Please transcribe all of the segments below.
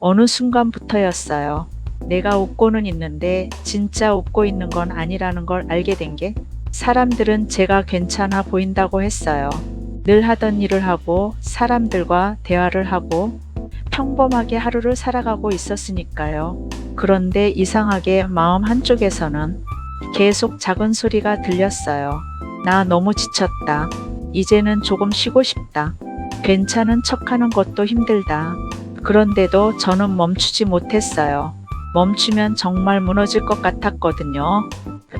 어느 순간부터였어요. 내가 웃고는 있는데 진짜 웃고 있는 건 아니라는 걸 알게 된 게, 사람들은 제가 괜찮아 보인다고 했어요. 늘 하던 일을 하고 사람들과 대화를 하고 평범하게 하루를 살아가고 있었으니까요. 그런데 이상하게 마음 한쪽에서는 계속 작은 소리가 들렸어요. 나 너무 지쳤다. 이제는 조금 쉬고 싶다. 괜찮은 척하는 것도 힘들다. 그런데도 저는 멈추지 못했어요. 멈추면 정말 무너질 것 같았거든요.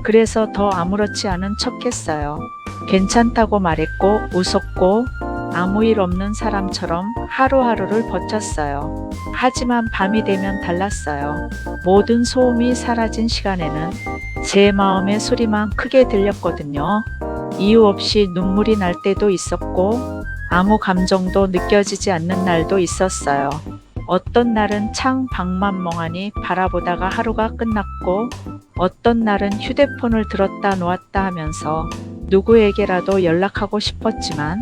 그래서 더 아무렇지 않은 척했어요. 괜찮다고 말했고 웃었고 아무 일 없는 사람처럼 하루하루를 버텼어요. 하지만 밤이 되면 달랐어요. 모든 소음이 사라진 시간에는 제 마음의 소리만 크게 들렸거든요. 이유 없이 눈물이 날 때도 있었고 아무 감정도 느껴지지 않는 날도 있었어요. 어떤 날은 창 밖만 멍하니 바라보다가 하루가 끝났고, 어떤 날은 휴대폰을 들었다 놓았다 하면서 누구에게라도 연락하고 싶었지만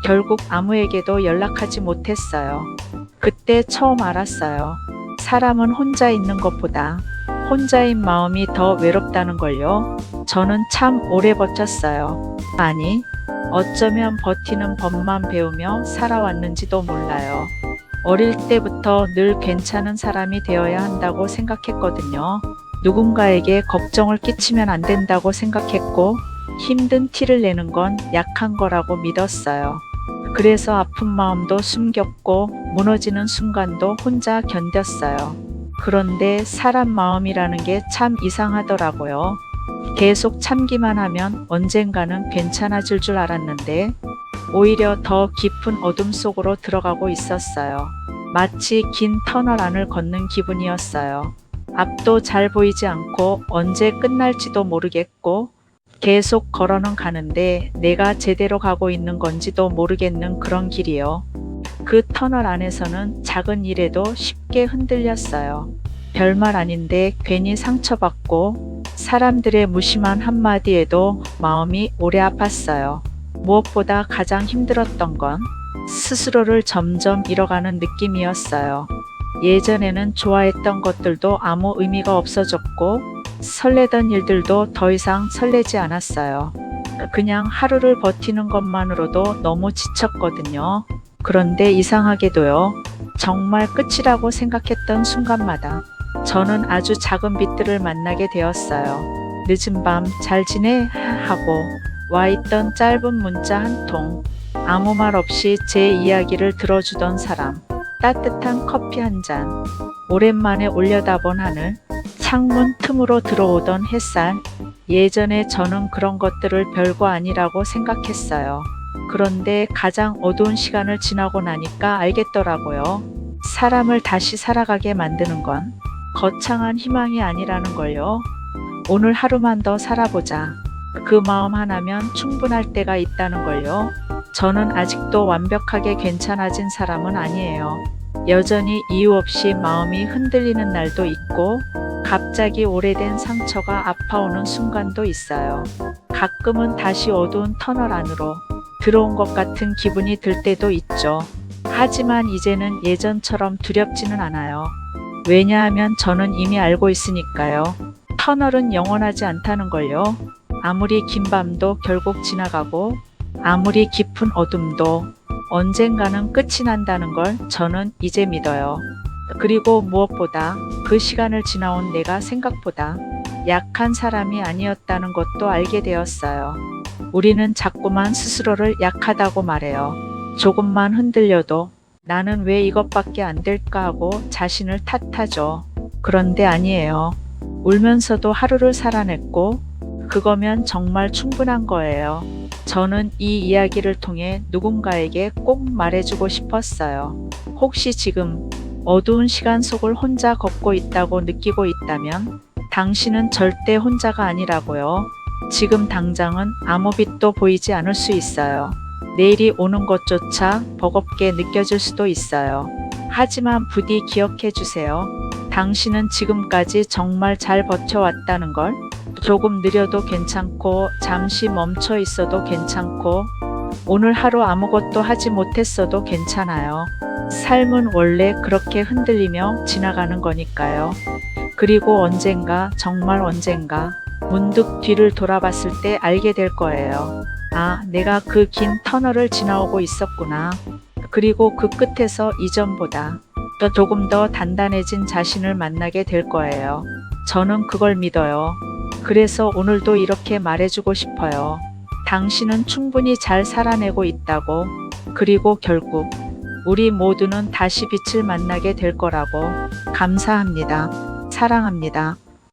결국 아무에게도 연락하지 못했어요. 그때 처음 알았어요. 사람은 혼자 있는 것보다 혼자인 마음이 더 외롭다는 걸요. 저는 참 오래 버텼어요. 아니, 어쩌면 버티는 법만 배우며 살아왔는지도 몰라요. 어릴 때부터 늘 괜찮은 사람이 되어야 한다고 생각했거든요. 누군가에게 걱정을 끼치면 안 된다고 생각했고, 힘든 티를 내는 건 약한 거라고 믿었어요. 그래서 아픈 마음도 숨겼고 무너지는 순간도 혼자 견뎠어요. 그런데 사람 마음이라는 게 참 이상하더라고요. 계속 참기만 하면 언젠가는 괜찮아질 줄 알았는데 오히려 더 깊은 어둠 속으로 들어가고 있었어요. 마치 긴 터널 안을 걷는 기분이었어요. 앞도 잘 보이지 않고 언제 끝날지도 모르겠고 계속 걸어는 가는데 내가 제대로 가고 있는 건지도 모르겠는 그런 길이요. 그 터널 안에서는 작은 일에도 쉽게 흔들렸어요. 별말 아닌데 괜히 상처받고 사람들의 무심한 한마디에도 마음이 오래 아팠어요. 무엇보다 가장 힘들었던 건 스스로를 점점 잃어가는 느낌이었어요. 예전에는 좋아했던 것들도 아무 의미가 없어졌고 설레던 일들도 더 이상 설레지 않았어요. 그냥 하루를 버티는 것만으로도 너무 지쳤거든요. 그런데 이상하게도요. 정말 끝이라고 생각했던 순간마다 저는 아주 작은 빛들을 만나게 되었어요. 늦은 밤 잘 지내? 하고 와있던 짧은 문자 한 통, 아무 말 없이 제 이야기를 들어주던 사람, 따뜻한 커피 한 잔, 오랜만에 올려다본 하늘, 창문 틈으로 들어오던 햇살. 예전에 저는 그런 것들을 별거 아니라고 생각했어요. 그런데 가장 어두운 시간을 지나고 나니까 알겠더라고요. 사람을 다시 살아가게 만드는 건 거창한 희망이 아니라는 걸요. 오늘 하루만 더 살아보자. 그 마음 하나면 충분할 때가 있다는 걸요. 저는 아직도 완벽하게 괜찮아진 사람은 아니에요. 여전히 이유 없이 마음이 흔들리는 날도 있고 갑자기 오래된 상처가 아파오는 순간도 있어요. 가끔은 다시 어두운 터널 안으로 들어온 것 같은 기분이 들 때도 있죠. 하지만 이제는 예전처럼 두렵지는 않아요. 왜냐하면 저는 이미 알고 있으니까요. 터널은 영원하지 않다는 걸요. 아무리 긴 밤도 결국 지나가고 아무리 깊은 어둠도 언젠가는 끝이 난다는 걸 저는 이제 믿어요. 그리고 무엇보다 그 시간을 지나온 내가 생각보다 약한 사람이 아니었다는 것도 알게 되었어요. 우리는 자꾸만 스스로를 약하다고 말해요. 조금만 흔들려도 나는 왜 이것밖에 안 될까 하고 자신을 탓하죠. 그런데 아니에요. 울면서도 하루를 살아냈고 그거면 정말 충분한 거예요. 저는 이 이야기를 통해 누군가에게 꼭 말해주고 싶었어요. 혹시 지금 어두운 시간 속을 혼자 걷고 있다고 느끼고 있다면 당신은 절대 혼자가 아니라고요. 지금 당장은 아무 빛도 보이지 않을 수 있어요. 내일이 오는 것조차 버겁게 느껴질 수도 있어요. 하지만 부디 기억해 주세요. 당신은 지금까지 정말 잘 버텨왔다는 걸. 조금 느려도 괜찮고 잠시 멈춰 있어도 괜찮고 오늘 하루 아무것도 하지 못했어도 괜찮아요. 삶은 원래 그렇게 흔들리며 지나가는 거니까요. 그리고 언젠가, 정말 언젠가, 문득 뒤를 돌아봤을 때 알게 될 거예요. 아, 내가 그 긴 터널을 지나오고 있었구나. 그리고 그 끝에서 이전보다 또 조금 더 단단해진 자신을 만나게 될 거예요. 저는 그걸 믿어요. 그래서 오늘도 이렇게 말해주고 싶어요. 당신은 충분히 잘 살아내고 있다고. 그리고 결국 우리 모두는 다시 빛을 만나게 될 거라고. 감사합니다. 사랑합니다.